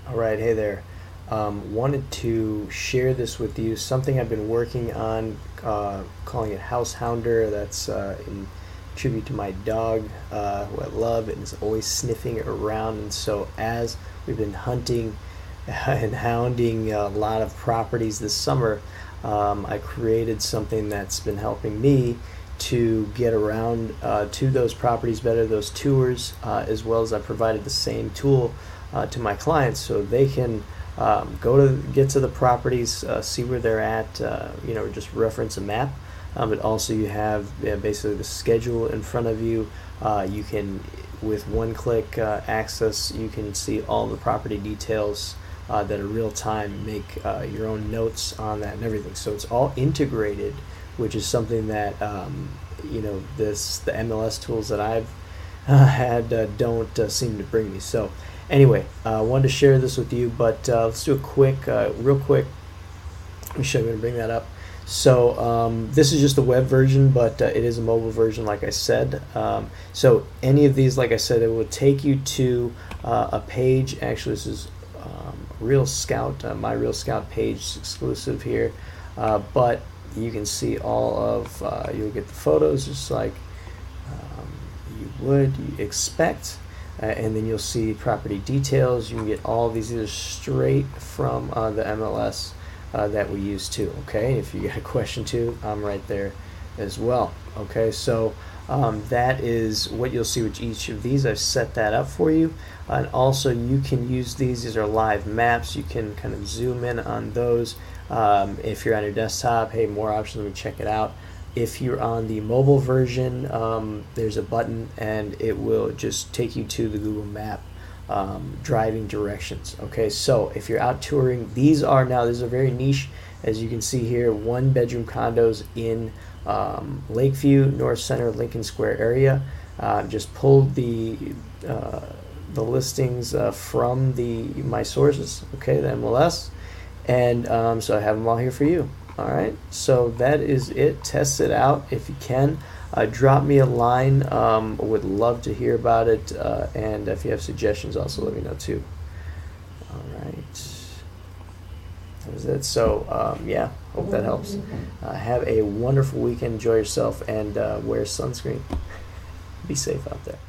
All right, hey there. Wanted to share this with you. Something I've been working on, calling it Househounder. That's in tribute to my dog, who I love and is always sniffing around. And so, as we've been hunting and hounding a lot of properties this summer, I created something that's been helping me to get around to those properties better, those tours, as well as I provided the same tool to my clients so they can get to the properties, see where they're at, just reference a map. But also you have basically the schedule in front of you. You can, with one click access, you can see all the property details that are real time, make your own notes on that and everything. So it's all integrated, which is something that the MLS tools that I've had don't seem to bring me. So anyway, I wanted to share this with you, but let's do a real quick. Let me show you. I'm going to bring that up. So this is just the web version, but it is a mobile version, like I said. So any of these, like I said, it will take you to a page. Actually, this is Real Scout, my Real Scout page exclusive here. But you can see all of, you'll get the photos just like you expect. And then you'll see property details. You can get all of these either straight from the MLS that we use too. Okay, if you got a question too, I'm right there as well. Okay, so that is what you'll see with each of these. I've set that up for you, and also you can use these. These are live maps. You can kind of zoom in on those. If you're on your desktop, hey, more options. Let me check it out. If you're on the mobile version, there's a button and it will just take you to the Google Map driving directions. Okay, so if you're out touring, these are very niche, as you can see here, 1-bedroom condos in Lakeview, North Center, Lincoln Square area. Just pulled the listings from my sources, okay, the MLS, and so I have them all here for you. All right, so that is it. Test it out if you can. Drop me a line. Would love to hear about it. And if you have suggestions, also let me know too. All right, that was it. So yeah, hope that helps. Have a wonderful weekend. Enjoy yourself and wear sunscreen. Be safe out there.